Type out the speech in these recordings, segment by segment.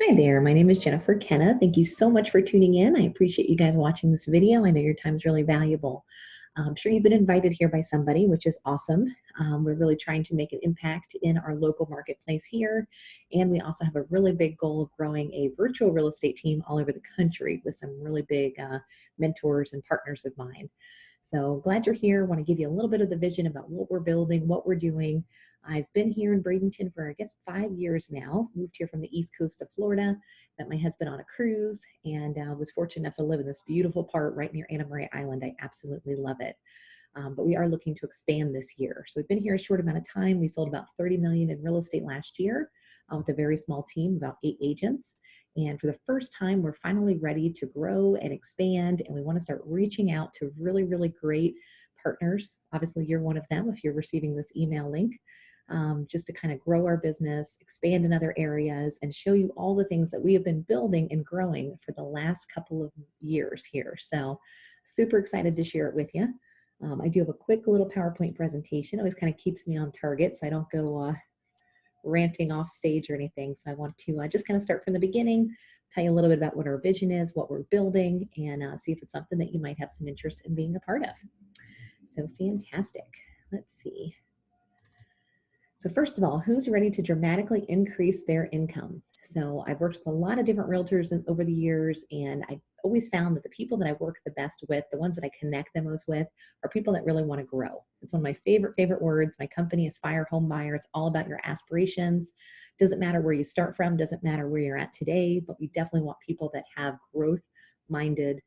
Hi there, my name is Jennifer Kenna. Thank you so much for tuning in. I appreciate you guys watching this video. I know your time is really valuable. I'm sure you've been invited here by somebody, which is awesome. We're really trying to make an impact in our local marketplace here. And we also have a really big goal of growing a virtual real estate team all over the country with some really big mentors and partners of mine. So glad you're here. Want to give you a little bit of the vision about what we're building, what we're doing. I've been here in Bradenton for, I guess, 5 years now. Moved here from the East Coast of Florida, met my husband on a cruise, and was fortunate enough to live in this beautiful part right near Anna Maria Island. I absolutely love it. But we are looking to expand this year. So we've been here a short amount of time. We sold about 30 million in real estate last year with a very small team, about 8 agents. And for the first time, we're finally ready to grow and expand. And we want to start reaching out to really, really great partners. Obviously, you're one of them if you're receiving this email link. Just to kind of grow our business, expand in other areas, and show you all the things that we have been building and growing for the last couple of years here. So super excited to share it with you. I do have a quick little PowerPoint presentation. It always kind of keeps me on target so I don't go ranting off stage or anything. So I want to just kind of start from the beginning, tell you a little bit about what our vision is, what we're building, and see if it's something that you might have some interest in being a part of. So fantastic. Let's see. So first of all, who's ready to dramatically increase their income? So I've worked with a lot of different realtors over the years, and I've always found that the people that I work the best with, the ones that I connect the most with, are people that really want to grow. It's one of my favorite words. My company, Aspire Home Buyer, it's all about your aspirations. Doesn't matter where you start from, doesn't matter where you're at today, but we definitely want people that have growth-minded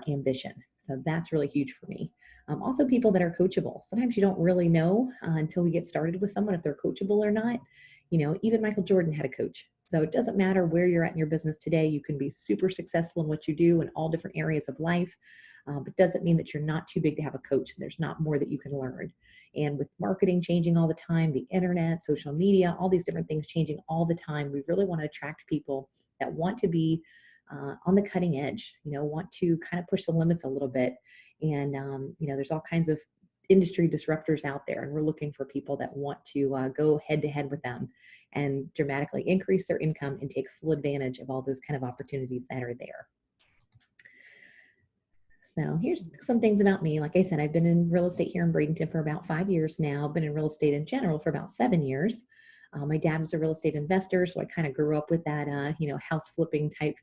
ambition. So that's really huge for me. Also people that are coachable. Sometimes you don't really know until we get started with someone if they're coachable or not. You know, even Michael Jordan had a coach. So it doesn't matter where you're at in your business today. You can be super successful in what you do in all different areas of life. But doesn't mean that you're not too big to have a coach. There's not more that you can learn. And with marketing changing all the time, the internet, social media, all these different things changing all the time, we really want to attract people that want to be on the cutting edge, you know, want to kind of push the limits a little bit. And, you know, there's all kinds of industry disruptors out there, and we're looking for people that want to go head to head with them and dramatically increase their income and take full advantage of all those kind of opportunities that are there. So here's some things about me. Like I said, I've been in real estate here in Bradenton for about 5 years now. I've been in real estate in general for about 7 years. My dad was a real estate investor, so I kind of grew up with that, you know, house flipping type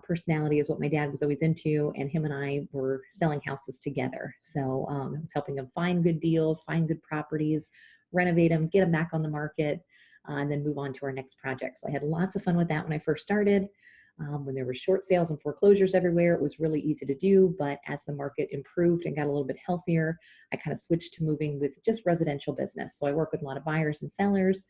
personality is what my dad was always into, and him and I were selling houses together. So I was helping him find good deals, find good properties, renovate them, get them back on the market, and then move on to our next project. So I had lots of fun with that when I first started. When there were short sales and foreclosures everywhere, it was really easy to do. But as the market improved and got a little bit healthier, I kind of switched to moving with just residential business. So I work with a lot of buyers and sellers.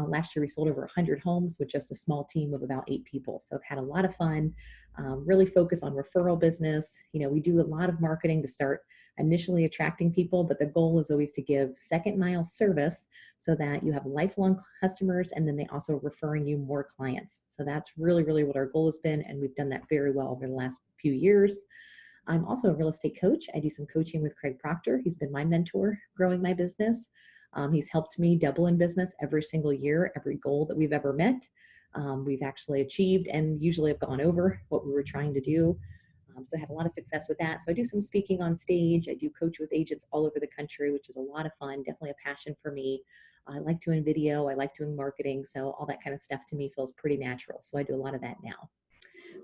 Last year, we sold over 100 homes with just a small team of about 8 people. So I've had a lot of fun, really focus on referral business. You know, we do a lot of marketing to start initially attracting people, but the goal is always to give second mile service so that you have lifelong customers, and then they also referring you more clients. So that's really what our goal has been, and we've done that very well over the last few years. I'm also a real estate coach. I do some coaching with Craig Proctor. He's been my mentor growing my business. He's helped me double in business every single year, every goal that we've ever met. We've actually achieved and usually have gone over what we were trying to do. So I had a lot of success with that. So I do some speaking on stage. I do coach with agents all over the country, which is a lot of fun, definitely a passion for me. I like doing video. I like doing marketing. So all that kind of stuff to me feels pretty natural. So I do a lot of that now.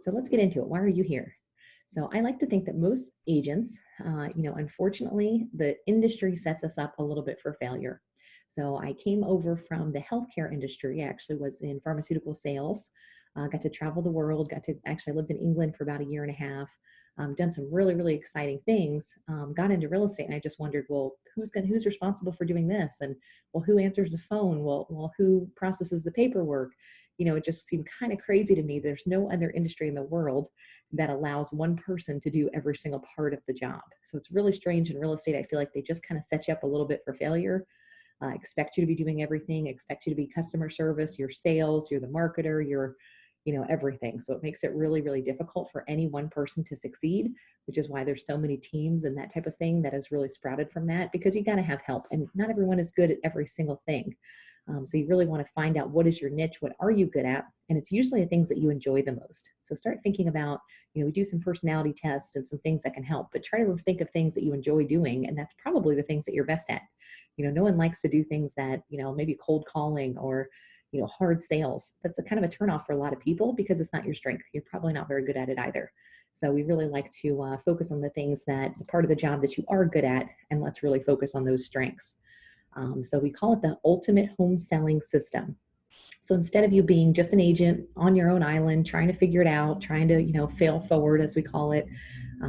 So let's get into it. Why are you here? So I like to think that most agents, you know, unfortunately, the industry sets us up a little bit for failure. So I came over from the healthcare industry. I actually was in pharmaceutical sales, got to travel the world, actually lived in England for about a year and a half, done some really exciting things, got into real estate, and I just wondered, well, who's responsible for doing this? And well, who answers the phone? Well, who processes the paperwork? You know, it just seemed kind of crazy to me. There's no other industry in the world that allows one person to do every single part of the job. So it's really strange in real estate. I feel like they just kind of set you up a little bit for failure, expect you to be doing everything, expect you to be customer service, your sales, you're the marketer, you're, you know, everything. So it makes it really difficult for any one person to succeed, which is why there's so many teams and that type of thing that has really sprouted from that, because you got to have help, and not everyone is good at every single thing. So you really want to find out what is your niche, what are you good at, and it's usually the things that you enjoy the most. So start thinking about, we do some personality tests and some things that can help, but try to think of things that you enjoy doing, and that's probably the things that you're best at. No one likes to do things that, maybe cold calling or, hard sales. That's a kind of a turnoff for a lot of people because it's not your strength. You're probably not very good at it either. So we really like to focus on the things that part of the job that you are good at, and let's really focus on those strengths. So we call it the ultimate home selling system. So instead of you being just an agent on your own island, trying to figure it out, trying to, fail forward, as we call it,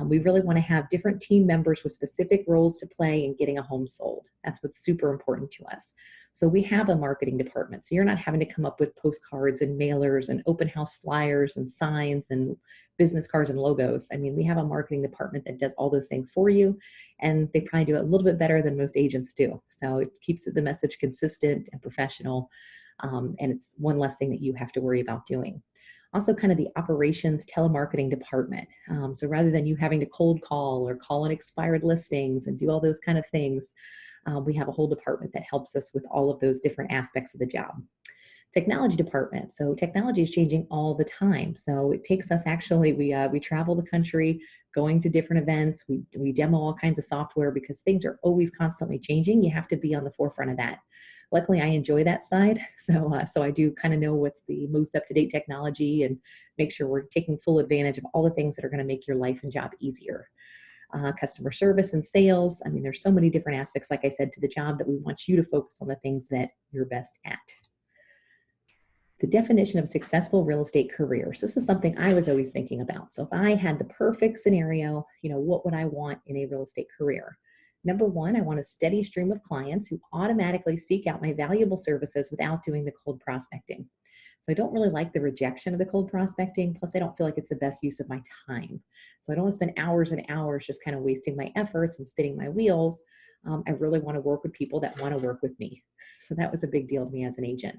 we really want to have different team members with specific roles to play in getting a home sold. That's what's super important to us. So we have a marketing department. So you're not having to come up with postcards and mailers and open house flyers and signs and business cards and logos. I mean, we have a marketing department that does all those things for you, and they probably do it a little bit better than most agents do. So it keeps the message consistent and professional. And it's one less thing that you have to worry about doing. Also, kind of the operations telemarketing department. So rather than you having to cold call or call in expired listings and do all those kind of things, we have a whole department that helps us with all of those different aspects of the job. Technology department. So technology is changing all the time. So it takes us, actually, we travel the country going to different events. We demo all kinds of software because things are always constantly changing. You have to be on the forefront of that. Luckily, I enjoy that side. So I do kind of know what's the most up-to-date technology and make sure we're taking full advantage of all the things that are going to make your life and job easier. Customer service and sales. I mean, there's so many different aspects, like I said, to the job that we want you to focus on the things that you're best at. The definition of a successful real estate career. So this is something I was always thinking about. So if I had the perfect scenario, what would I want in a real estate career? Number one, I want a steady stream of clients who automatically seek out my valuable services without doing the cold prospecting. So I don't really like the rejection of the cold prospecting. Plus, I don't feel like it's the best use of my time. So I don't want to spend hours and hours just kind of wasting my efforts and spinning my wheels. I really want to work with people that want to work with me. So that was a big deal to me as an agent.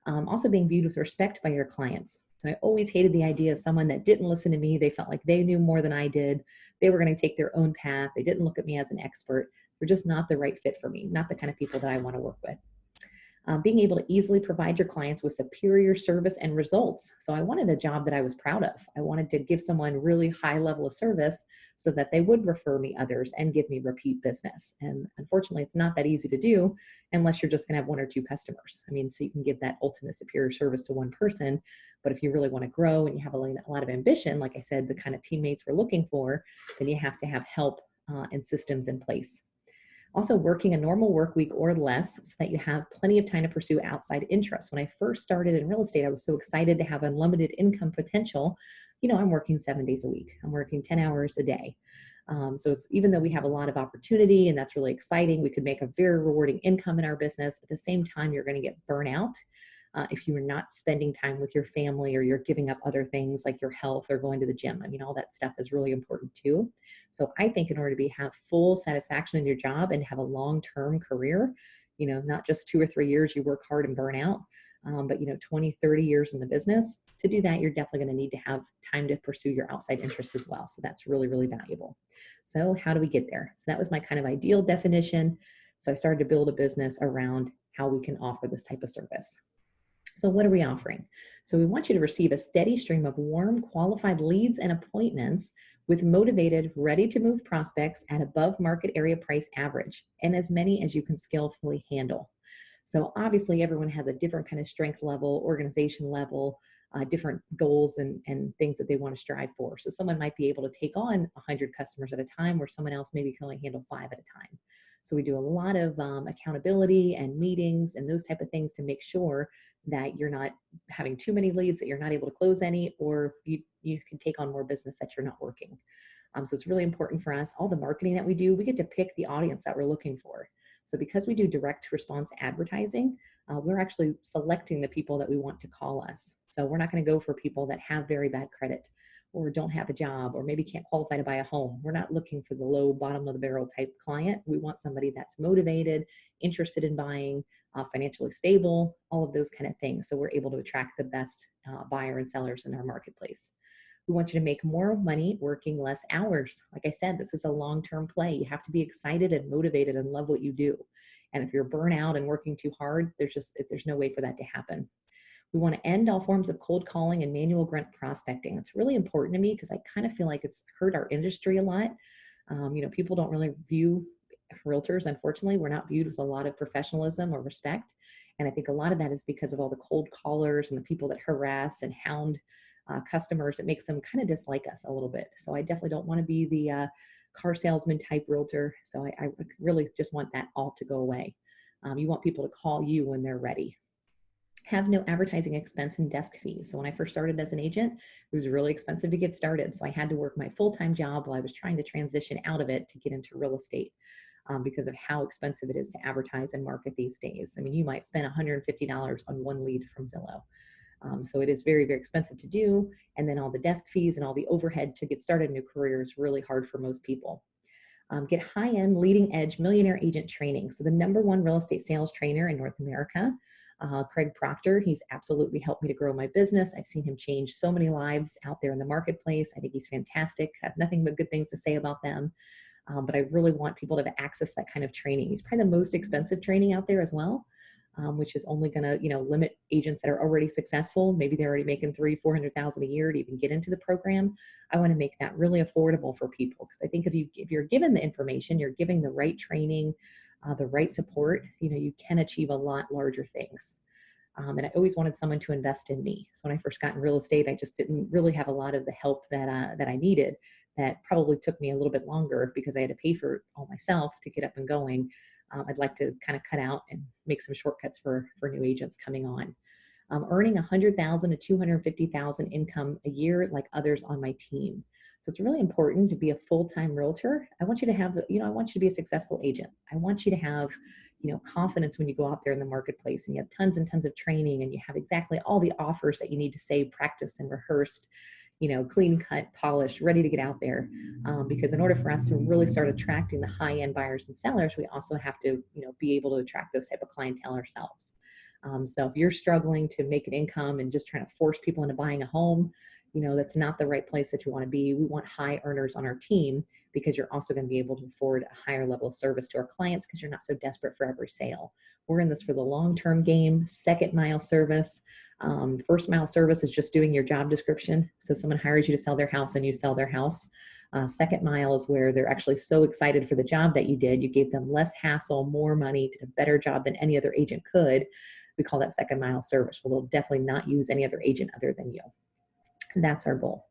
Also being viewed with respect by your clients. So I always hated the idea of someone that didn't listen to me. They felt like they knew more than I did. They were going to take their own path. They didn't look at me as an expert. They're just not the right fit for me, not the kind of people that I want to work with. Being able to easily provide your clients with superior service and results. So I wanted a job that I was proud of. I wanted to give someone really high level of service so that they would refer me others and give me repeat business. And unfortunately, it's not that easy to do unless you're just going to have one or two customers. I mean, so you can give that ultimate superior service to one person. But if you really want to grow and you have a lot of ambition, like I said, the kind of teammates we're looking for, then you have to have help and systems in place. Also, working a normal work week or less so that you have plenty of time to pursue outside interests. When I first started in real estate, I was so excited to have unlimited income potential. I'm working 7 days a week. I'm working 10 hours a day. So it's, even though we have a lot of opportunity and that's really exciting, we could make a very rewarding income in our business. At the same time, you're going to get burnout if you are not spending time with your family or you're giving up other things like your health or going to the gym. I mean, all that stuff is really important too. So I think in order to have full satisfaction in your job and have a long-term career, not just 2 or 3 years you work hard and burn out, but 20, 30 years in the business, to do that, you're definitely going to need to have time to pursue your outside interests as well. So that's really, really valuable. So how do we get there? So that was my kind of ideal definition. So I started to build a business around how we can offer this type of service. So what are we offering? So we want you to receive a steady stream of warm, qualified leads and appointments with motivated, ready-to-move prospects at above market area price average, and as many as you can skillfully handle. So obviously everyone has a different kind of strength level, organization level, different goals and things that they want to strive for. So someone might be able to take on 100 customers at a time, where someone else maybe can only handle 5 at a time. So we do a lot of accountability and meetings and those type of things to make sure that you're not having too many leads, that you're not able to close any, or you can take on more business that you're not working. So it's really important for us. All the marketing that we do, we get to pick the audience that we're looking for. So because we do direct response advertising, we're actually selecting the people that we want to call us. So we're not going to go for people that have very bad credit or don't have a job or maybe can't qualify to buy a home. We're not looking for the low bottom of the barrel type client. We want somebody that's motivated, interested in buying, financially stable, all of those kind of things. So we're able to attract the best buyer and sellers in our marketplace. We want you to make more money working less hours. Like I said, this is a long-term play. You have to be excited and motivated and love what you do. And if you're burnout and working too hard, there's no way for that to happen. We want to end all forms of cold calling and manual grunt prospecting. It's really important to me because I kind of feel like it's hurt our industry a lot. People don't really view realtors, unfortunately, we're not viewed with a lot of professionalism or respect. And I think a lot of that is because of all the cold callers and the people that harass and hound customers. It makes them kind of dislike us a little bit. So I definitely don't want to be the car salesman type realtor. So I really just want that all to go away. You want people to call you when they're ready. Have no advertising expense and desk fees. So when I first started as an agent, it was really expensive to get started. So I had to work my full-time job while I was trying to transition out of it to get into real estate. Because of how expensive it is to advertise and market these days. I mean, you might spend $150 on one lead from Zillow. So it is very, very expensive to do. And then all the desk fees and all the overhead to get started in a new career is really hard for most people. Get high-end, leading-edge millionaire agent training. So the #1 real estate sales trainer in North America, Craig Proctor, he's absolutely helped me to grow my business. I've seen him change so many lives out there in the marketplace. I think he's fantastic. I have nothing but good things to say about them. But I really want people to have access that kind of training. He's probably the most expensive training out there as well, which is only going to, limit agents that are already successful. Maybe they're already making $300,000-400,000 a year to even get into the program. I want to make that really affordable for people because I think if you're given the information, you're giving the right training, the right support, you can achieve a lot larger things. And I always wanted someone to invest in me. So when I first got in real estate, I just didn't really have a lot of the help that I needed. That probably took me a little bit longer because I had to pay for it all myself to get up and going. I'd like to kind of cut out and make some shortcuts for new agents coming on. Earning $100,000 to $250,000 income a year like others on my team. So it's really important to be a full-time realtor. I want you to have, I want you to be a successful agent. I want you to have, confidence when you go out there in the marketplace and you have tons and tons of training and you have exactly all the offers that you need to say, practiced and rehearsed, clean cut, polished, ready to get out there. Because in order for us to really start attracting the high-end buyers and sellers, we also have to, be able to attract those type of clientele ourselves. So if you're struggling to make an income and just trying to force people into buying a home, that's not the right place that you want to be. We want high earners on our team because you're also going to be able to afford a higher level of service to our clients because you're not so desperate for every sale. We're in this for the long-term game. Second mile service. First mile service is just doing your job description. So someone hires you to sell their house and you sell their house. Second mile is where they're actually so excited for the job that you did. You gave them less hassle, more money, did a better job than any other agent could. We call that second mile service. Well, they'll definitely not use any other agent other than you. That's our goal.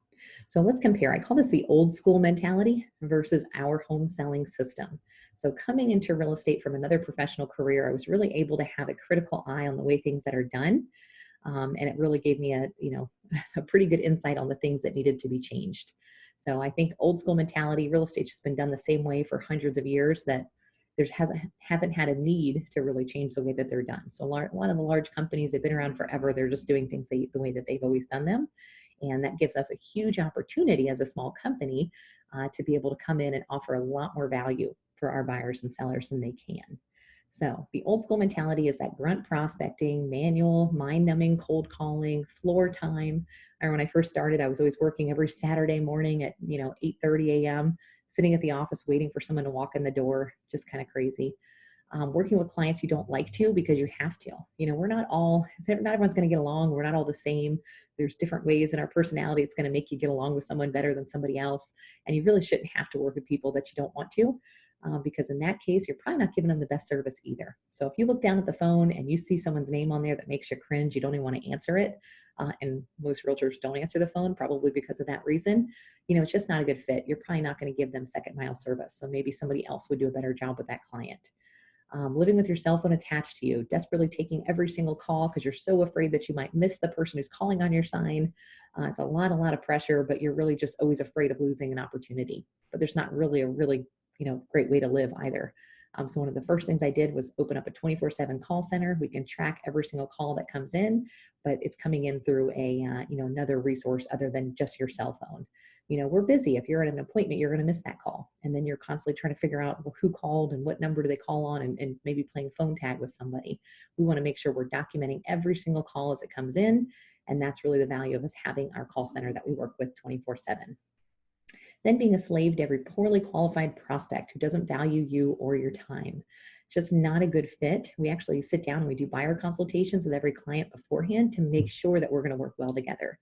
So let's compare. I call this the old school mentality versus our home selling system. So coming into real estate from another professional career, I was really able to have a critical eye on the way things that are done. And it really gave me a pretty good insight on the things that needed to be changed. So I think old school mentality, real estate's just been done the same way for hundreds of years that haven't had a need to really change the way that they're done. So a lot of the large companies, they've been around forever. They're just doing things the way that they've always done them. And that gives us a huge opportunity as a small company to be able to come in and offer a lot more value for our buyers and sellers than they can. So the old school mentality is that grunt prospecting, manual, mind-numbing, cold calling, floor time. When I first started, I was always working every Saturday morning at 8:30 a.m., sitting at the office waiting for someone to walk in the door, just kind of crazy. Working with clients you don't like to because you have to. Not everyone's going to get along. We're not all the same. There's different ways in our personality it's going to make you get along with someone better than somebody else. And you really shouldn't have to work with people that you don't want to. Because in that case, you're probably not giving them the best service either. So if you look down at the phone and you see someone's name on there that makes you cringe, you don't even want to answer it. And most realtors don't answer the phone, probably because of that reason. It's just not a good fit. You're probably not going to give them second mile service. So maybe somebody else would do a better job with that client. Living with your cell phone attached to you, desperately taking every single call because you're so afraid that you might miss the person who's calling on your sign. It's a lot of pressure, but you're really just always afraid of losing an opportunity. But there's not really a great way to live either. So one of the first things I did was open up a 24/7 call center. We can track every single call that comes in, but it's coming in through another resource other than just your cell phone. We're busy. If you're at an appointment, you're going to miss that call. And then you're constantly trying to figure out who called and what number do they call on and maybe playing phone tag with somebody. We want to make sure we're documenting every single call as it comes in. And that's really the value of us having our call center that we work with 24/7. Then being a slave to every poorly qualified prospect who doesn't value you or your time. just not a good fit. We actually sit down and we do buyer consultations with every client beforehand to make sure that we're going to work well together.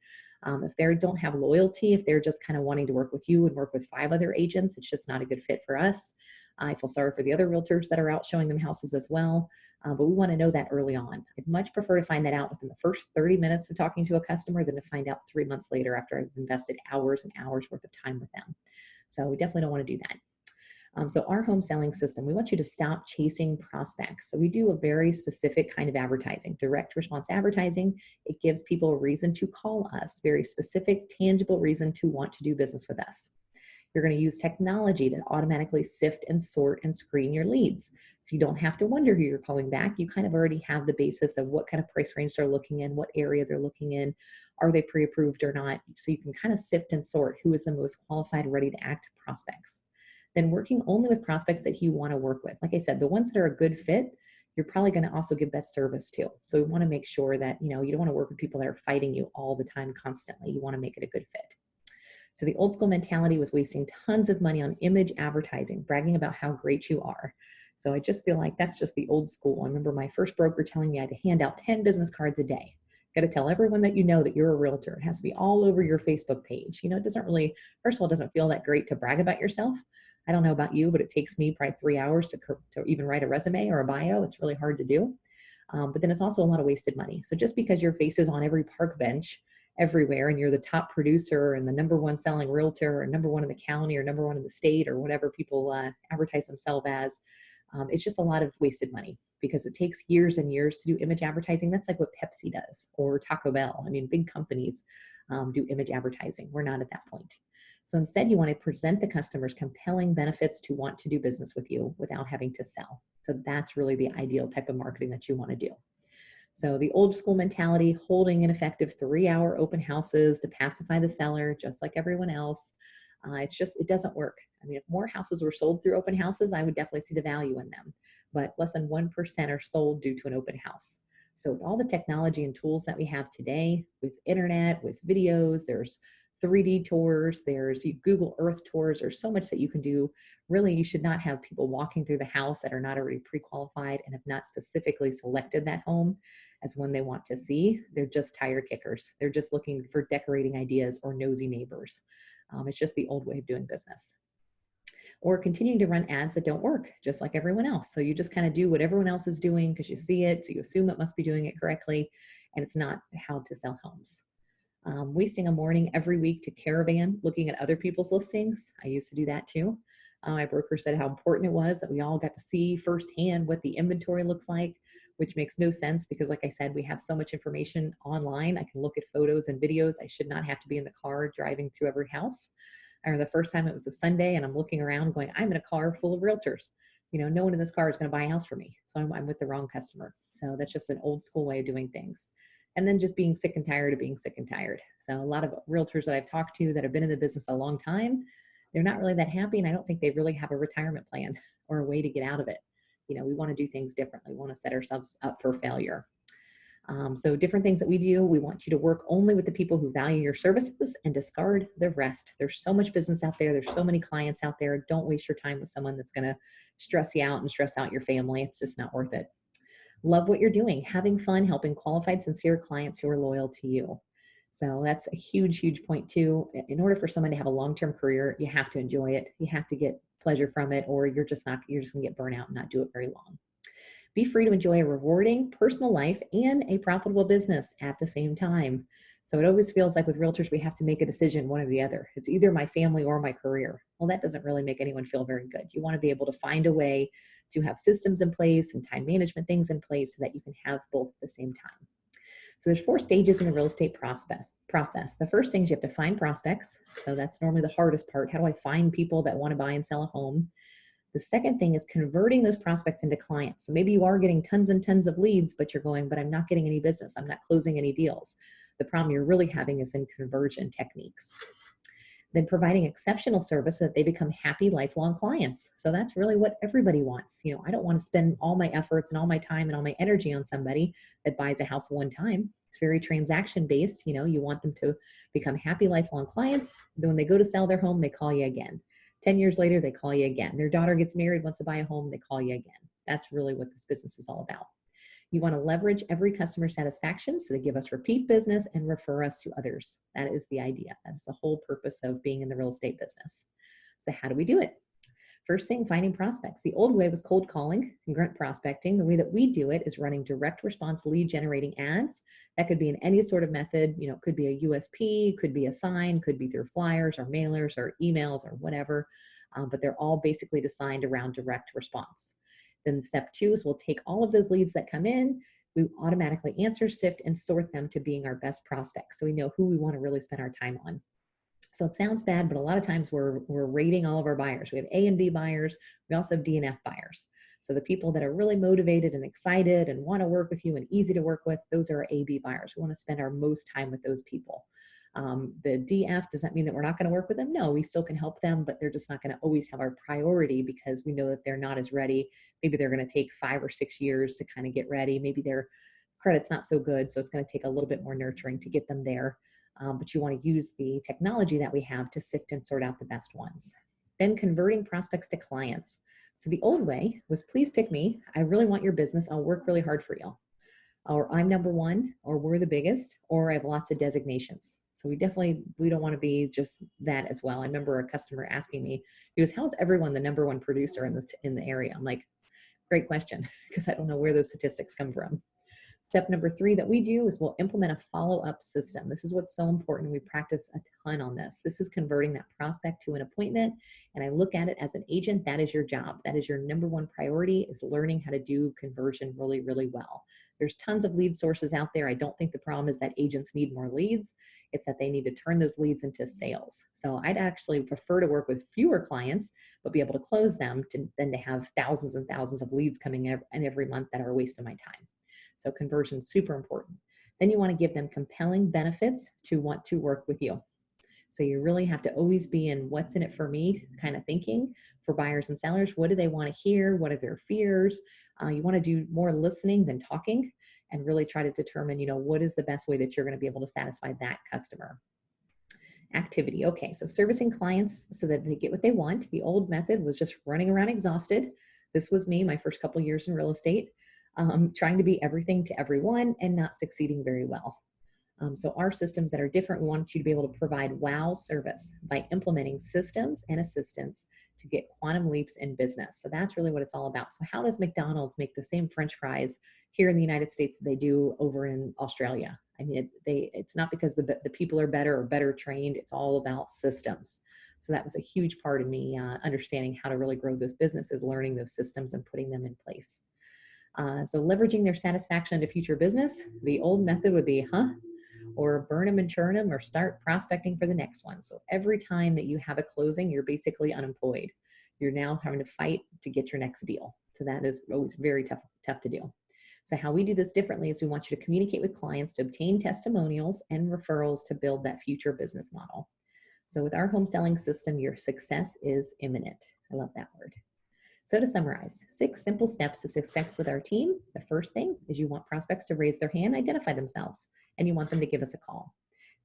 If they don't have loyalty, if they're just kind of wanting to work with you and work with 5 other agents, it's just not a good fit for us. I feel sorry for the other realtors that are out showing them houses as well. But we want to know that early on. I'd much prefer to find that out within the first 30 minutes of talking to a customer than to find out 3 months later after I've invested hours and hours worth of time with them. So we definitely don't want to do that. So our home selling system, we want you to stop chasing prospects. So we do a very specific kind of advertising, direct response advertising. It gives people a reason to call us, very specific, tangible reason to want to do business with us. You're going to use technology to automatically sift and sort and screen your leads. So you don't have to wonder who you're calling back. You kind of already have the basis of what kind of price range they're looking in, what area they're looking in, are they pre-approved or not. So you can kind of sift and sort who is the most qualified, ready to act prospects. Then working only with prospects that you want to work with. Like I said, the ones that are a good fit, you're probably going to also give best service to. So we want to make sure that, you don't want to work with people that are fighting you all the time constantly. You want to make it a good fit. So the old school mentality was wasting tons of money on image advertising, bragging about how great you are. So I just feel like that's just the old school. I remember my first broker telling me I had to hand out 10 business cards a day. Got to tell everyone that you know that you're a realtor. It has to be all over your Facebook page. It doesn't really, first of all, it doesn't feel that great to brag about yourself. I don't know about you, but it takes me probably 3 hours to even write a resume or a bio. It's really hard to do. But then it's also a lot of wasted money. So just because your face is on every park bench everywhere and you're the top producer and the #1 selling realtor or #1 in the county or #1 in the state or whatever people advertise themselves as, it's just a lot of wasted money because it takes years and years to do image advertising. That's like what Pepsi does or Taco Bell. I mean, big companies do image advertising. We're not at that point. So instead, you want to present the customers compelling benefits to want to do business with you without having to sell. So that's really the ideal type of marketing that you want to do. So the old school mentality, holding ineffective 3-hour open houses to pacify the seller, just like everyone else, it doesn't work. I mean, if more houses were sold through open houses, I would definitely see the value in them. But less than 1% are sold due to an open house. So with all the technology and tools that we have today, with internet, with videos, there's 3D tours, there's Google Earth tours, there's so much that you can do. Really, you should not have people walking through the house that are not already pre-qualified and have not specifically selected that home as one they want to see. They're just tire kickers. They're just looking for decorating ideas or nosy neighbors. It's just the old way of doing business. Or continuing to run ads that don't work, just like everyone else. So you just kind of do what everyone else is doing because you see it, so you assume it must be doing it correctly, and it's not how to sell homes. Wasting a morning every week to caravan, looking at other people's listings. I used to do that too. My broker said how important it was that we all got to see firsthand what the inventory looks like, which makes no sense because, like I said, we have so much information online. I can look at photos and videos. I should not have to be in the car driving through every house. I remember the first time it was a Sunday and I'm looking around going, I'm in a car full of realtors. No one in this car is going to buy a house for me. So I'm with the wrong customer. So that's just an old school way of doing things. And then just being sick and tired of being sick and tired. So a lot of realtors that I've talked to that have been in the business a long time, they're not really that happy. And I don't think they really have a retirement plan or a way to get out of it. We want to do things differently. We want to set ourselves up for failure. So different things that we do, we want you to work only with the people who value your services and discard the rest. There's so much business out there. There's so many clients out there. Don't waste your time with someone that's going to stress you out and stress out your family. It's just not worth it. Love what you're doing, having fun, helping qualified, sincere clients who are loyal to you. So that's a huge, huge point too. In order for someone to have a long-term career, you have to enjoy it. You have to get pleasure from it, or you're just gonna get burnt out and not do it very long. Be free to enjoy a rewarding personal life and a profitable business at the same time. So it always feels like with realtors, we have to make a decision, one or the other. It's either my family or my career. Well, that doesn't really make anyone feel very good. You want to be able to find a way to have systems in place and time management things in place so that you can have both at the same time. So there's 4 stages in the real estate process. The first thing is you have to find prospects. So that's normally the hardest part. How do I find people that want to buy and sell a home? The second thing is converting those prospects into clients. So maybe you are getting tons and tons of leads, but you're going, but I'm not getting any business. I'm not closing any deals. The problem you're really having is in conversion techniques. Then providing exceptional service so that they become happy, lifelong clients. So that's really what everybody wants. I don't want to spend all my efforts and all my time and all my energy on somebody that buys a house one time. It's very transaction based. You want them to become happy, lifelong clients. Then when they go to sell their home, they call you again. 10 years later, they call you again. Their daughter gets married, wants to buy a home, they call you again. That's really what this business is all about. You want to leverage every customer satisfaction so they give us repeat business and refer us to others. That is the idea. That is the whole purpose of being in the real estate business. So how do we do it? First thing, finding prospects. The old way was cold calling and grunt prospecting. The way that we do it is running direct response lead generating ads. That could be in any sort of method. It could be a USP, could be a sign, could be through flyers or mailers or emails or whatever. But they're all basically designed around direct response. Then step 2 is we'll take all of those leads that come in, we automatically answer, sift, and sort them to being our best prospects. So we know who we want to really spend our time on. So it sounds bad, but a lot of times we're rating all of our buyers. We have A and B buyers. We also have D and F buyers. So the people that are really motivated and excited and want to work with you and easy to work with, those are our AB buyers. We want to spend our most time with those people. The DF, does that mean that we're not going to work with them? No, we still can help them, but they're just not going to always have our priority because we know that they're not as ready. Maybe they're going to take 5 or 6 years to kind of get ready. Maybe their credit's not so good, so it's going to take a little bit more nurturing to get them there. But you want to use the technology that we have to sift and sort out the best ones. Then converting prospects to clients. So the old way was, please pick me. I really want your business. I'll work really hard for you. Or I'm number one, or we're the biggest, or I have lots of designations. So we don't want to be just that as well. I remember a customer asking me, he goes, how is everyone the number one producer in the area? I'm like, great question, because I don't know where those statistics come from. Step number 3 that we do is we'll implement a follow-up system. This is what's so important. We practice a ton on this. This is converting that prospect to an appointment. And I look at it as an agent. That is your job. That is your number one priority, is learning how to do conversion really, really well. There's tons of lead sources out there. I don't think the problem is that agents need more leads. It's that they need to turn those leads into sales. So I'd actually prefer to work with fewer clients, but be able to close them than to have thousands and thousands of leads coming in every month that are a waste of my time. So conversion is super important. Then you want to give them compelling benefits to want to work with you. So you really have to always be in what's in it for me kind of thinking for buyers and sellers. What do they want to hear? What are their fears? You want to do more listening than talking and really try to determine, what is the best way that you're going to be able to satisfy that customer. Activity. Okay, so servicing clients so that they get what they want. The old method was just running around exhausted. This was me my first couple years in real estate. Trying to be everything to everyone and not succeeding very well. So our systems that are different, we want you to be able to provide wow service by implementing systems and assistance to get quantum leaps in business. So that's really what it's all about. So how does McDonald's make the same French fries here in the United States that they do over in Australia? I mean, it's not because the people are better or better trained. It's all about systems. So that was a huge part of me understanding how to really grow those businesses, learning those systems and putting them in place. So leveraging their satisfaction into future business. The old method would be, or burn them and churn them, or start prospecting for the next one. So every time that you have a closing, you're basically unemployed. You're now having to fight to get your next deal. So that is always very tough to do. So how we do this differently is we want you to communicate with clients to obtain testimonials and referrals to build that future business model. So with our home selling system, your success is imminent. I love that word. So to summarize, 6 simple steps to success with our team. The first thing is you want prospects to raise their hand, identify themselves, and you want them to give us a call.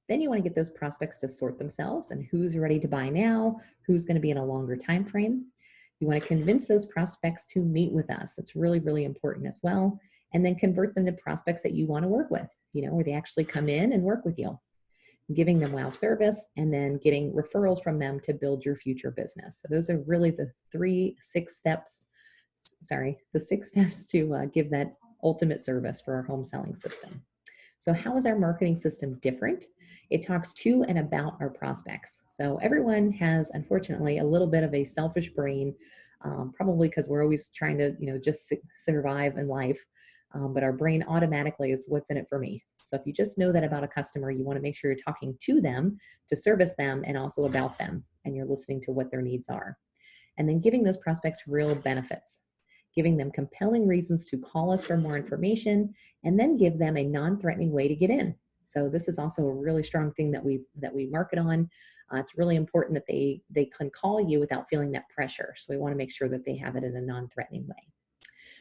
Then you want to get those prospects to sort themselves and who's ready to buy now, who's going to be in a longer time frame. You want to convince those prospects to meet with us. That's really, really important as well. And then convert them to prospects that you want to work with, where they actually come in and work with you. Giving them wow service, and then getting referrals from them to build your future business. So those are really the 6 steps to give that ultimate service for our home selling system. So how is our marketing system different? It talks to and about our prospects. So everyone has, unfortunately, a little bit of a selfish brain, probably because we're always trying to, just survive in life. But our brain automatically is what's in it for me. So if you just know that about a customer, you want to make sure you're talking to them, to service them, and also about them, and you're listening to what their needs are. And then giving those prospects real benefits, giving them compelling reasons to call us for more information, and then give them a non-threatening way to get in. So this is also a really strong thing that we market on. It's really important that they can call you without feeling that pressure. So we want to make sure that they have it in a non-threatening way.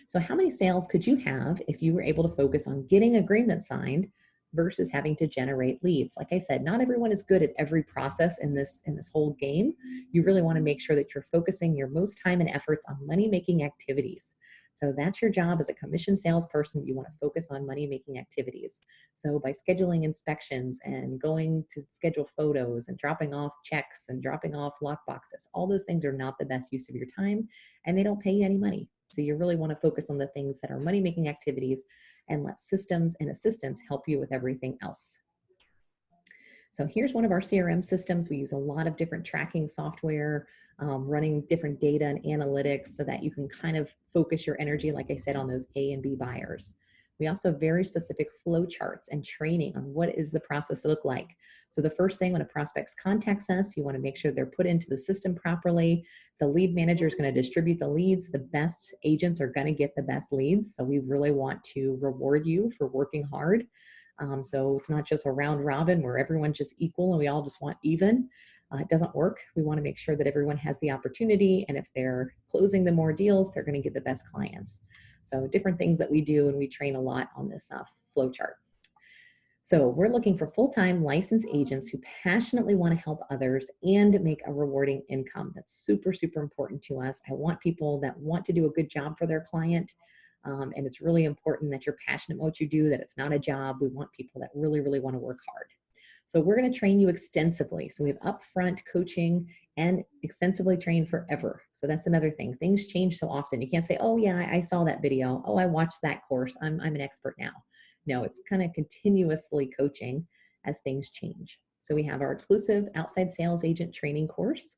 So how many sales could you have if you were able to focus on getting agreements signed versus having to generate leads? Like I said, not everyone is good at every process in this whole game. You really want to make sure that you're focusing your most time and efforts on money-making activities. So that's your job as a commission salesperson. You want to focus on money making activities. So by scheduling inspections and going to schedule photos and dropping off checks and dropping off lock boxes, all those things are not the best use of your time, and they don't pay you any money. So you really want to focus on the things that are money making activities and let systems and assistants help you with everything else. So here's one of our CRM systems. We use a lot of different tracking software, running different data and analytics so that you can kind of focus your energy, like I said, on those A and B buyers. We also have very specific flow charts and training on what is the process look like. So the first thing when a prospect contacts us, you want to make sure they're put into the system properly. The lead manager is going to distribute the leads. The best agents are going to get the best leads. So we really want to reward you for working hard. So it's not just a round robin where everyone's just equal and we all just want even. It doesn't work. We want to make sure that everyone has the opportunity, and if they're closing the more deals, they're going to get the best clients. So different things that we do, and we train a lot on this flow chart. So we're looking for full-time licensed agents who passionately want to help others and make a rewarding income. That's super, super important to us. I want people that want to do a good job for their client. And it's really important that you're passionate about what you do, that it's not a job. We want people that really, really want to work hard. So we're going to train you extensively. So we have upfront coaching and extensively trained forever. So that's another thing. Things change so often. You can't say, oh yeah, I saw that video. Oh, I watched that course. I'm an expert now. No, it's kind of continuously coaching as things change. So we have our exclusive outside sales agent training course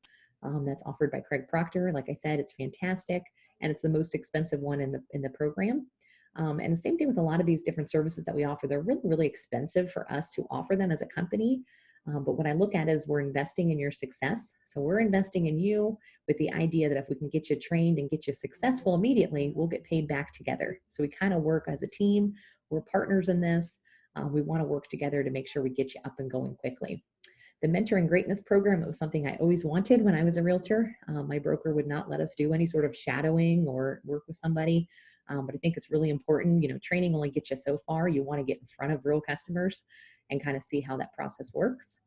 that's offered by Craig Proctor. Like I said, it's fantastic, and it's the most expensive one in the program. And the same thing with a lot of these different services that we offer. They're really, really expensive for us to offer them as a company. But what I look at is we're investing in your success. So we're investing in you with the idea that if we can get you trained and get you successful immediately, we'll get paid back together. So we kind of work as a team. We're partners in this. We want to work together to make sure we get you up and going quickly. The Mentoring Greatness program, it was something I always wanted when I was a realtor. My broker would not let us do any sort of shadowing or work with somebody. But I think it's really important. You know, training only gets you so far. You want to get in front of real customers and kind of see how that process works.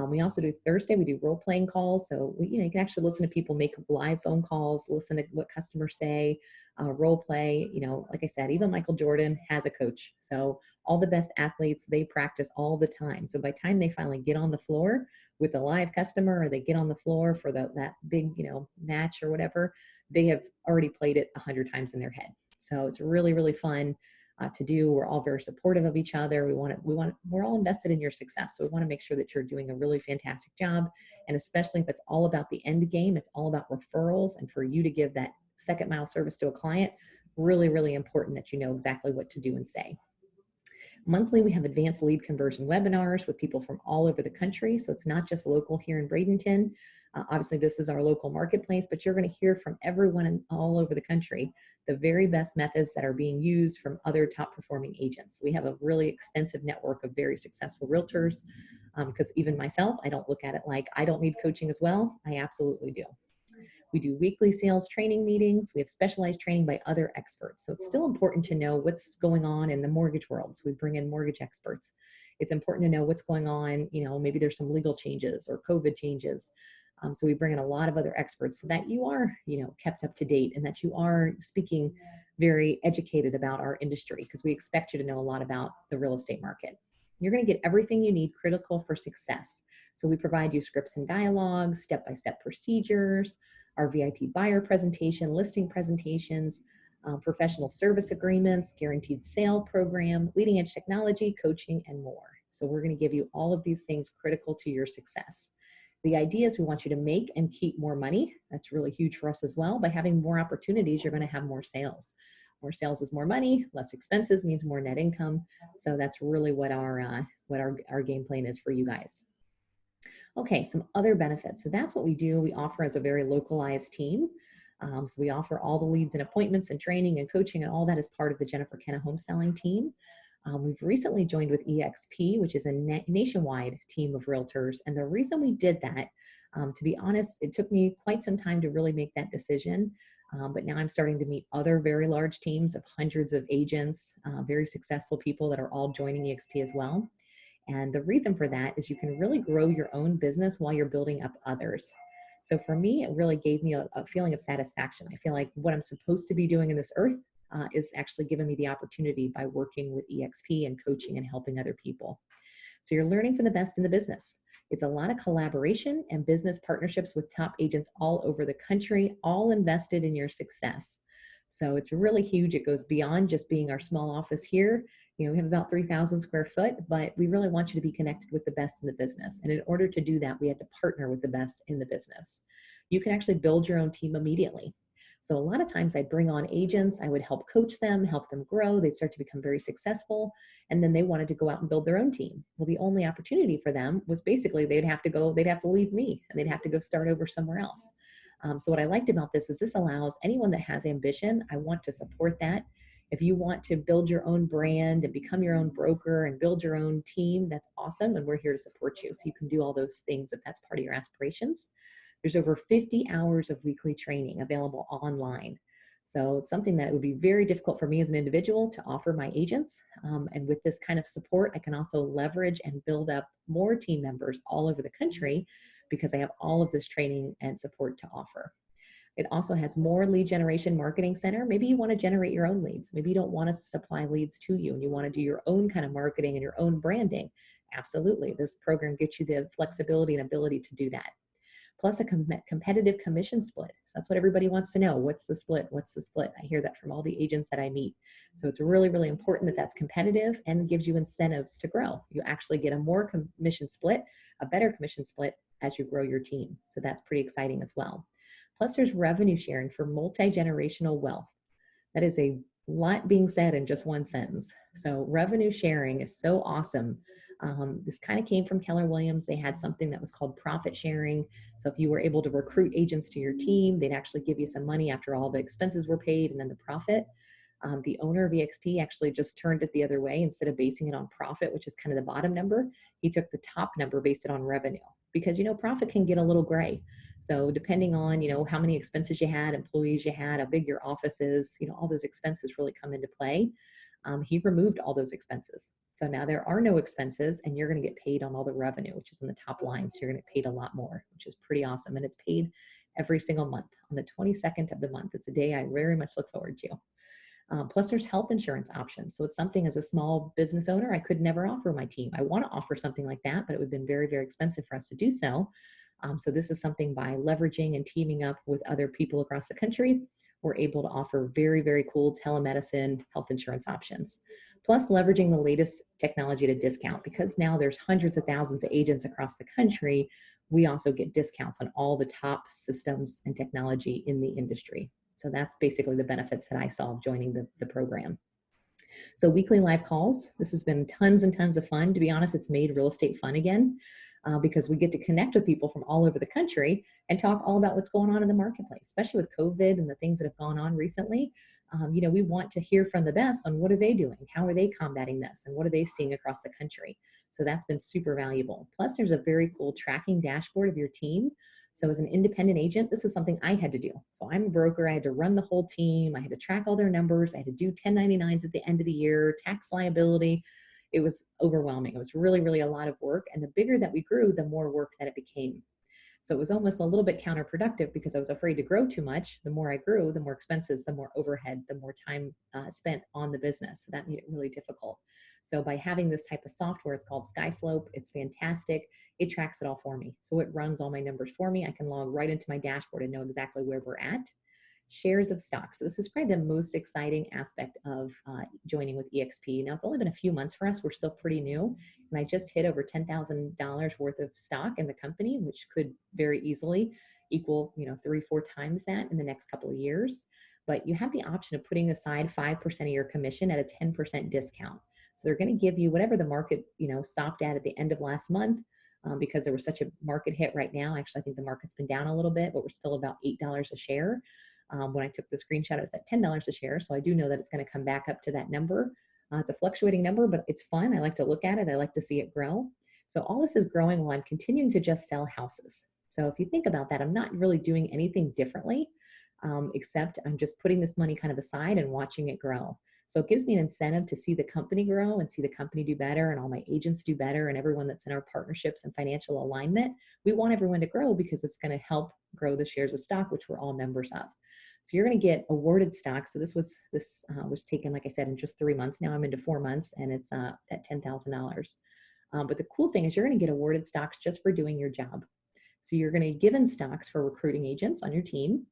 We also do Thursday, we do role-playing calls. So you can actually listen to people make live phone calls, listen to what customers say, role play. Like I said, even Michael Jordan has a coach. So all the best athletes, they practice all the time. So by the time they finally get on the floor with a live customer, or they get on the floor for that big, match or whatever, they have already played it 100 times in their head. So it's really, really fun to do. We're all very supportive of each other. We're all invested in your success. So we want to make sure that you're doing a really fantastic job. And especially if it's all about the end game, it's all about referrals, and for you to give that second mile service to a client, really, really important that you know exactly what to do and say. Monthly, we have advanced lead conversion webinars with people from all over the country. So it's not just local here in Bradenton. Obviously, this is our local marketplace, but you're going to hear from everyone all over the country the very best methods that are being used from other top performing agents. We have a really extensive network of very successful realtors, because even myself, I don't look at it like I don't need coaching as well. I absolutely do. We do weekly sales training meetings. We have specialized training by other experts. So it's still important to know what's going on in the mortgage world. So we bring in mortgage experts. It's important to know what's going on. Maybe there's some legal changes or COVID changes. So we bring in a lot of other experts so that you are, kept up to date, and that you are speaking very educated about our industry, because we expect you to know a lot about the real estate market. You're going to get everything you need critical for success. So we provide you scripts and dialogues, step-by-step procedures, our VIP buyer presentation, listing presentations, professional service agreements, guaranteed sale program, leading edge technology, coaching, and more. So we're going to give you all of these things critical to your success. The idea is we want you to make and keep more money. That's really huge for us as well. By having more opportunities, you're going to have more sales. More sales is more money, less expenses means more net income. So that's really what our game plan is for you guys. Okay, some other benefits. So that's what we do. We offer as a very localized team. So we offer all the leads and appointments and training and coaching, and all that is part of the Jennifer Kenna home selling team. We've recently joined with EXP, which is a nationwide team of realtors. And the reason we did that, to be honest, it took me quite some time to really make that decision. But now I'm starting to meet other very large teams of hundreds of agents, very successful people that are all joining EXP as well. And the reason for that is you can really grow your own business while you're building up others. So for me, it really gave me a feeling of satisfaction. I feel like what I'm supposed to be doing in this earth, is actually given me the opportunity by working with EXP and coaching and helping other people. So you're learning from the best in the business. It's a lot of collaboration and business partnerships with top agents all over the country, all invested in your success. So it's really huge. It goes beyond just being our small office here. We have about 3,000 square foot, but we really want you to be connected with the best in the business. And in order to do that, we had to partner with the best in the business. You can actually build your own team immediately. So a lot of times I'd bring on agents, I would help coach them, help them grow. They'd start to become very successful. And then they wanted to go out and build their own team. Well, the only opportunity for them was basically they'd have to leave me and they'd have to go start over somewhere else. So what I liked about this is this allows anyone that has ambition, I want to support that. If you want to build your own brand and become your own broker and build your own team, that's awesome. And we're here to support you. So you can do all those things if that's part of your aspirations. There's over 50 hours of weekly training available online. So it's something that would be very difficult for me as an individual to offer my agents. And with this kind of support, I can also leverage and build up more team members all over the country because I have all of this training and support to offer. It also has more lead generation marketing center. Maybe you want to generate your own leads. Maybe you don't want us to supply leads to you and you want to do your own kind of marketing and your own branding. Absolutely. This program gets you the flexibility and ability to do that. Plus a competitive commission split. So that's what everybody wants to know. What's the split? What's the split? I hear that from all the agents that I meet. So it's really, really important that that's competitive and gives you incentives to grow. You actually get a more commission split, a better commission split as you grow your team. So that's pretty exciting as well. Plus there's revenue sharing for multi-generational wealth. That is a lot being said in just one sentence. So revenue sharing is so awesome. This kind of came from Keller Williams. They had something that was called profit sharing. So if you were able to recruit agents to your team, they'd actually give you some money after all the expenses were paid and then the profit. The owner of EXP actually just turned it the other way. Instead of basing it on profit, which is kind of the bottom number, he took the top number, based it on revenue. Because, profit can get a little gray. So depending on, how many expenses you had, employees you had, how big your office is, all those expenses really come into play. He removed all those expenses. So now there are no expenses and you're going to get paid on all the revenue, which is in the top line. So you're going to get paid a lot more, which is pretty awesome. And it's paid every single month on the 22nd of the month. It's a day I very much look forward to. Plus there's health insurance options. So it's something as a small business owner, I could never offer my team. I want to offer something like that, but it would have been very, very expensive for us to do so. So this is something by leveraging and teaming up with other people across the country, we're able to offer very, very cool telemedicine health insurance options. Plus leveraging the latest technology at a discount, because now there's hundreds of thousands of agents across the country. We also get discounts on all the top systems and technology in the industry. So that's basically the benefits that I saw of joining the program. So weekly live calls. This has been tons and tons of fun. To be honest, it's made real estate fun again because we get to connect with people from all over the country and talk all about what's going on in the marketplace, especially with COVID and the things that have gone on recently. We want to hear from the best on what are they doing? How are they combating this? And what are they seeing across the country? So that's been super valuable. Plus there's a very cool tracking dashboard of your team. So as an independent agent, this is something I had to do. So I'm a broker. I had to run the whole team. I had to track all their numbers. I had to do 1099s at the end of the year, tax liability. It was overwhelming. It was really, really a lot of work. And the bigger that we grew, the more work that it became. So it was almost a little bit counterproductive because I was afraid to grow too much. The more I grew, the more expenses, the more overhead, the more time spent on the business. So that made it really difficult. So by having this type of software, it's called SkySlope. It's fantastic. It tracks it all for me. So it runs all my numbers for me. I can log right into my dashboard and know exactly where we're at. Shares of stock. So this is probably the most exciting aspect of joining with EXP. Now it's only been a few months for us. We're still pretty new. And I just hit over $10,000 worth of stock in the company, which could very easily equal, 3-4 times that in the next couple of years. But you have the option of putting aside 5% of your commission at a 10% discount. So they're going to give you whatever the market, stopped at the end of last month because there was such a market hit right now. Actually, I think the market's been down a little bit, but we're still about $8 a share. When I took the screenshot, it was at $10 a share. So I do know that it's going to come back up to that number. It's a fluctuating number, but it's fun. I like to look at it. I like to see it grow. So all this is growing while I'm continuing to just sell houses. So if you think about that, I'm not really doing anything differently, except I'm just putting this money kind of aside and watching it grow. So it gives me an incentive to see the company grow and see the company do better and all my agents do better and everyone that's in our partnerships and financial alignment. We want everyone to grow because it's going to help grow the shares of stock, which we're all members of. So you're going to get awarded stock. So this was taken, like I said, in just 3 months. Now I'm into 4 months, and it's at $10,000. But the cool thing is you're going to get awarded stocks just for doing your job. So you're going to be given stocks for recruiting agents on your team,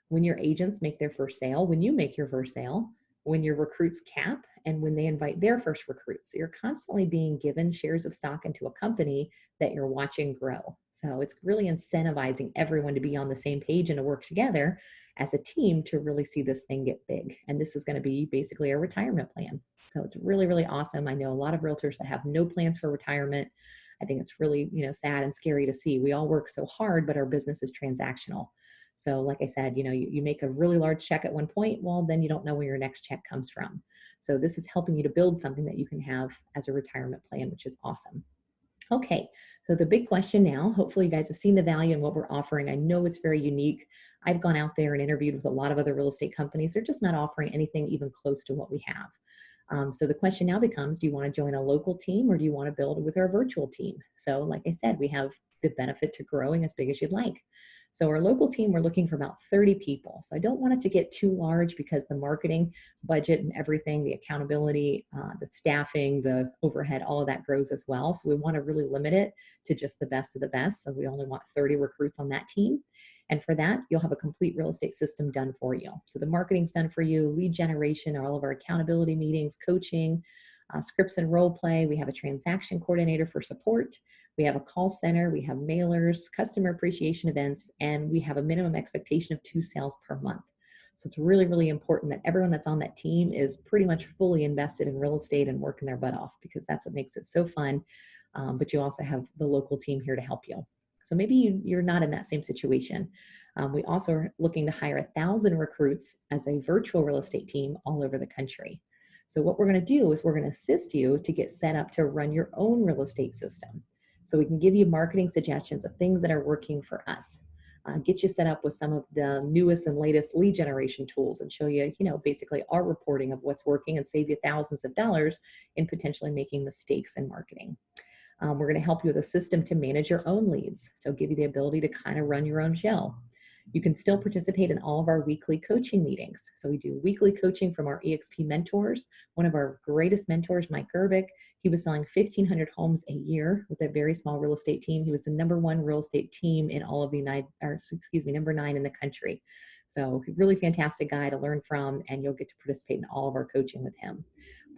when your agents make their first sale, when you make your first sale, when your recruits cap, and when they invite their first recruits. So you're constantly being given shares of stock into a company that you're watching grow. So it's really incentivizing everyone to be on the same page and to work together as a team to really see this thing get big. And this is going to be basically a retirement plan. So it's really, really awesome. I know a lot of realtors that have no plans for retirement. I think it's really, sad and scary to see. We all work so hard, but our business is transactional. So like I said, you make a really large check at one point, well, then you don't know where your next check comes from. So this is helping you to build something that you can have as a retirement plan, which is awesome. Okay, so the big question now, hopefully you guys have seen the value in what we're offering. I know it's very unique. I've gone out there and interviewed with a lot of other real estate companies. They're just not offering anything even close to what we have. So the question now becomes, do you want to join a local team or do you want to build with our virtual team? So like I said, we have the benefit to growing as big as you'd like. So our local team, we're looking for about 30 people. So I don't want it to get too large because the marketing budget and everything, the accountability, the staffing, the overhead, all of that grows as well. So we want to really limit it to just the best of the best. So we only want 30 recruits on that team. And for that, you'll have a complete real estate system done for you. So the marketing's done for you, lead generation, all of our accountability meetings, coaching, scripts and role play. We have a transaction coordinator for support. We have a call center. We have mailers, customer appreciation events, and we have a minimum expectation of 2 sales per month. So it's really, really important that everyone that's on that team is pretty much fully invested in real estate and working their butt off, because that's what makes it so fun. But you also have the local team here to help you. So maybe you're not in that same situation. We also are looking to hire 1,000 recruits as a virtual real estate team all over the country. So what we're going to do is we're going to assist you to get set up to run your own real estate system. So we can give you marketing suggestions of things that are working for us. Get you set up with some of the newest and latest lead generation tools and show you, basically our reporting of what's working and save you thousands of dollars in potentially making mistakes in marketing. We're going to help you with a system to manage your own leads. So give you the ability to kind of run your own show. You can still participate in all of our weekly coaching meetings. So we do weekly coaching from our EXP mentors. One of our greatest mentors, Mike Gerbic, he was selling 1,500 homes a year with a very small real estate team. He was the #1 real estate team in all of the number 9 in the country. So really fantastic guy to learn from, and you'll get to participate in all of our coaching with him.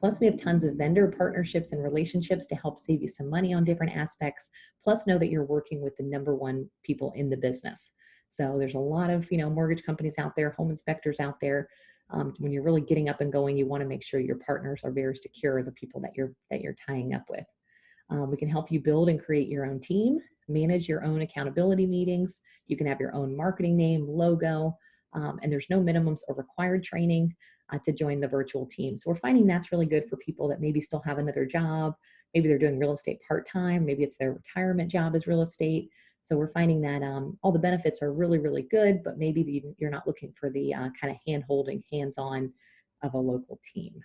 Plus, we have tons of vendor partnerships and relationships to help save you some money on different aspects. Plus, know that you're working with the #1 people in the business. So there's a lot of, mortgage companies out there, home inspectors out there. When you're really getting up and going, you want to make sure your partners are very secure, the people that you're tying up with. We can help you build and create your own team, manage your own accountability meetings. You can have your own marketing name, logo, and there's no minimums or required training to join the virtual team. So we're finding that's really good for people that maybe still have another job. Maybe they're doing real estate part-time. Maybe it's their retirement job is real estate. So we're finding that all the benefits are really, really good, but maybe you're not looking for the kind of hand-holding, hands-on of a local team.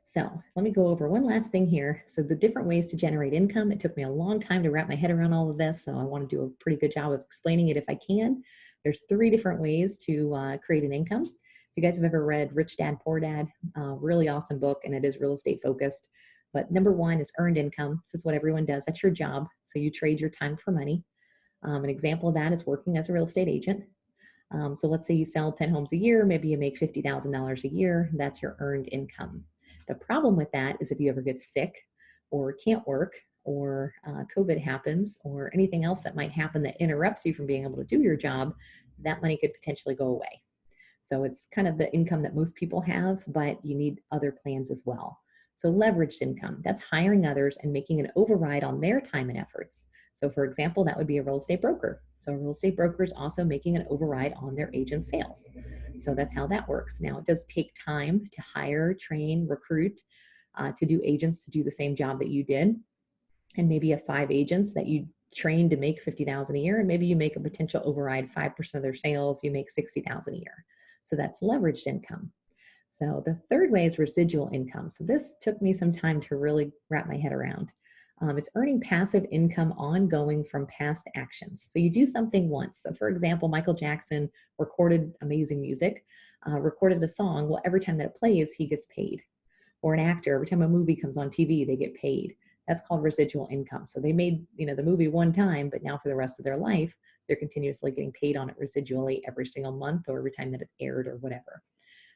So let me go over one last thing here. So the different ways to generate income. It took me a long time to wrap my head around all of this, so I want to do a pretty good job of explaining it if I can. There's 3 different ways to create an income. If you guys have ever read Rich Dad, Poor Dad, really awesome book, and it is real estate focused. But #1 is earned income. So it's what everyone does. That's your job. So you trade your time for money. An example of that is working as a real estate agent. So let's say you sell 10 homes a year, maybe you make $50,000 a year. That's your earned income. The problem with that is if you ever get sick or can't work, or COVID happens, or anything else that might happen that interrupts you from being able to do your job, that money could potentially go away. So it's kind of the income that most people have, but you need other plans as well. So leveraged income, that's hiring others and making an override on their time and efforts. So for example, that would be a real estate broker. So a real estate broker is also making an override on their agent's sales. So that's how that works. Now, it does take time to hire, train, recruit, to do agents to do the same job that you did. And maybe you have 5 agents that you train to make $50,000 a year, and maybe you make a potential override 5% of their sales, you make $60,000 a year. So that's leveraged income. So the third way is residual income. So this took me some time to really wrap my head around. It's earning passive income ongoing from past actions. So you do something once. So for example, Michael Jackson recorded amazing music, recorded a song. Well, every time that it plays, he gets paid. Or an actor, every time a movie comes on TV, they get paid. That's called residual income. So they made, the movie one time, but now for the rest of their life, they're continuously getting paid on it residually every single month or every time that it's aired or whatever.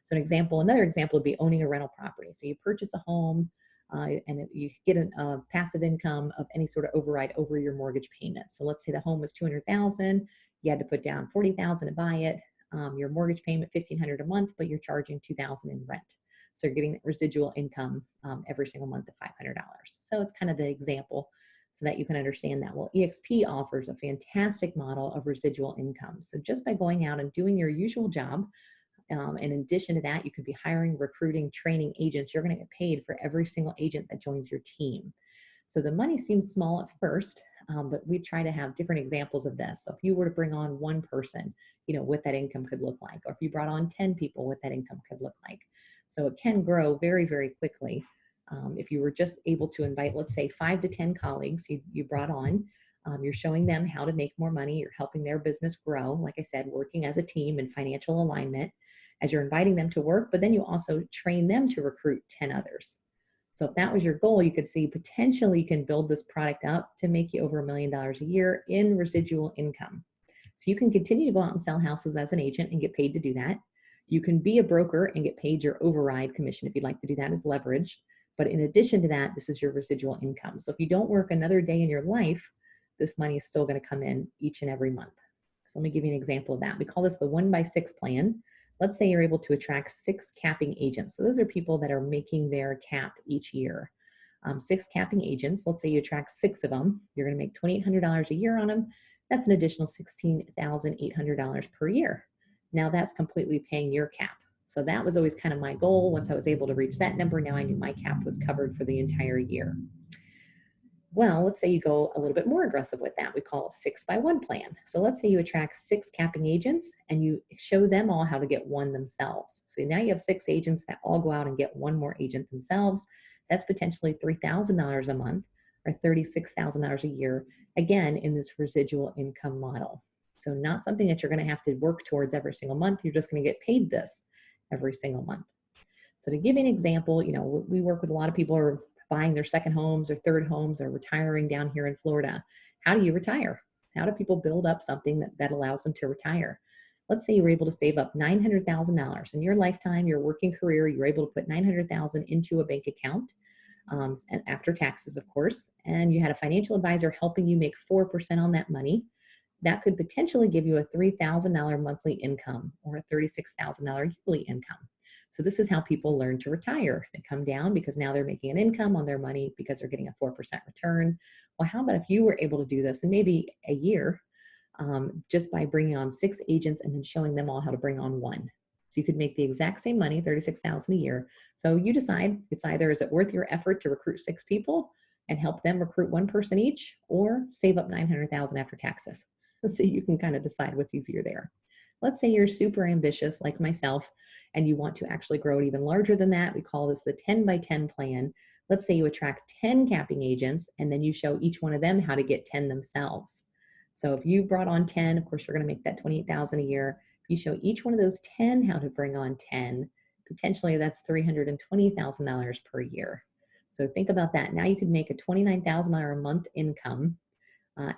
So another example would be owning a rental property. So you purchase a home and you get a passive income of any sort of override over your mortgage payment. So let's say the home was $200,000, you had to put down $40,000 to buy it. Your mortgage payment $1,500 a month, but you're charging $2,000 in rent. So you're getting residual income every single month of $500. So it's kind of the example so that you can understand that. Well, EXP offers a fantastic model of residual income. So just by going out and doing your usual job, and in addition to that, you could be hiring, recruiting, training agents. You're going to get paid for every single agent that joins your team. So the money seems small at first, but we try to have different examples of this. So if you were to bring on one person, what that income could look like, or if you brought on 10 people, what that income could look like. So it can grow very, very quickly. If you were just able to invite, let's say 5 to 10 colleagues you brought on, you're showing them how to make more money. You're helping their business grow. Like I said, working as a team in financial alignment as you're inviting them to work, but then you also train them to recruit 10 others. So if that was your goal, you could see potentially you can build this product up to make you over $1 million a year in residual income. So you can continue to go out and sell houses as an agent and get paid to do that. You can be a broker and get paid your override commission if you'd like to do that as leverage. But in addition to that, this is your residual income. So if you don't work another day in your life, this money is still going to come in each and every month. So let me give you an example of that. We call this the 1x6 plan. Let's say you're able to attract 6 capping agents. So those are people that are making their cap each year. 6 capping agents, let's say you attract 6 of them. You're going to make $2,800 a year on them. That's an additional $16,800 per year. Now that's completely paying your cap. So that was always kind of my goal. Once I was able to reach that number, now I knew my cap was covered for the entire year. Well, let's say you go a little bit more aggressive with that. We call it 6x1 plan. So let's say you attract 6 capping agents and you show them all how to get one themselves. So now you have 6 agents that all go out and get one more agent themselves. That's potentially $3,000 a month or $36,000 a year, again, in this residual income model. So not something that you're going to have to work towards every single month. You're just going to get paid this every single month. So to give you an example, we work with a lot of people who are buying their second homes or third homes or retiring down here in Florida. How do you retire? How do people build up something that allows them to retire? Let's say you were able to save up $900,000 in your lifetime, your working career. You were able to put $900,000 into a bank account, after taxes, of course, and you had a financial advisor helping you make 4% on that money. That could potentially give you a $3,000 monthly income or a $36,000 yearly income. So this is how people learn to retire. They come down because now they're making an income on their money because they're getting a 4% return. Well, how about if you were able to do this in maybe a year, just by bringing on 6 agents and then showing them all how to bring on one? So you could make the exact same money, $36,000 a year. So you decide is it worth your effort to recruit 6 people and help them recruit 1 person each, or save up $900,000 after taxes? So you can kind of decide what's easier there. Let's say you're super ambitious like myself and you want to actually grow it even larger than that. We call this the 10x10 plan. Let's say you attract 10 capping agents and then you show each one of them how to get 10 themselves. So if you brought on 10, of course, you're going to make that $28,000 a year. If you show each one of those 10 how to bring on 10, potentially that's $320,000 per year. So think about that. Now you could make a $29,000 a month income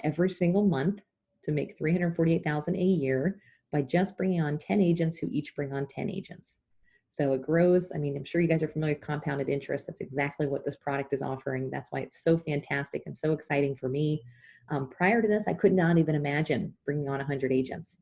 every single month to make $348,000 a year by just bringing on 10 agents who each bring on 10 agents. So it grows. I mean, I'm sure you guys are familiar with compounded interest. That's exactly what this product is offering. That's why it's so fantastic and so exciting for me. Prior to this, I could not even imagine bringing on 100 agents.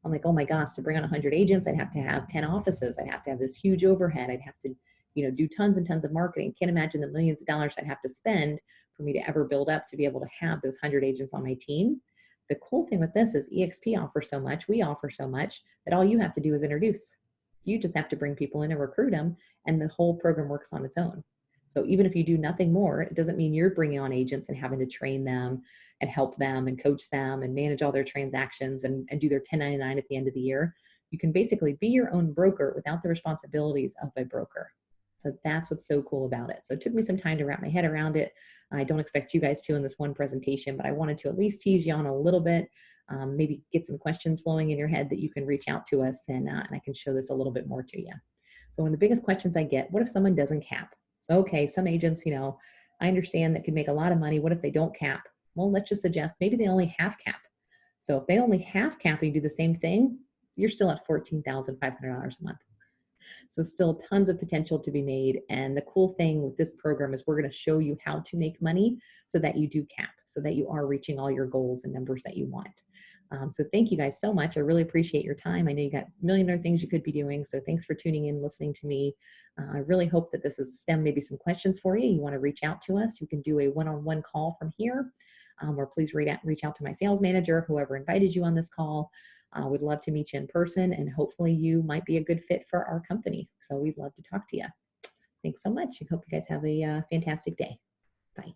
I'm like, oh my gosh, to bring on 100 agents, I'd have to have 10 offices. I'd have to have this huge overhead. I'd have to, do tons and tons of marketing. Can't imagine the millions of dollars I'd have to spend for me to ever build up to be able to have those 100 agents on my team. The cool thing with this is EXP offers so much, we offer so much, that all you have to do is introduce. You just have to bring people in and recruit them, and the whole program works on its own. So even if you do nothing more, it doesn't mean you're bringing on agents and having to train them and help them and coach them and manage all their transactions and do their 1099 at the end of the year. You can basically be your own broker without the responsibilities of a broker. So that's what's so cool about it. So it took me some time to wrap my head around it. I don't expect you guys to in this one presentation, but I wanted to at least tease you on a little bit, maybe get some questions flowing in your head that you can reach out to us, and I can show this a little bit more to you. So one of the biggest questions I get, what if someone doesn't cap? So, okay, some agents, I understand that could make a lot of money. What if they don't cap? Well, let's just suggest maybe they only half cap. So if they only half cap and you do the same thing, you're still at $14,500 a month. So still tons of potential to be made. And the cool thing with this program is we're going to show you how to make money so that you do cap, so that you are reaching all your goals and numbers that you want. So thank you guys so much. I really appreciate your time. I know you got a million other things you could be doing. So thanks for tuning in, listening to me. I really hope that this has stemmed maybe some questions for you. You want to reach out to us. You can do a one-on-one call from here, or please reach out to my sales manager, whoever invited you on this call. We'd love to meet you in person, and hopefully you might be a good fit for our company. So we'd love to talk to you. Thanks so much. I hope you guys have a fantastic day. Bye.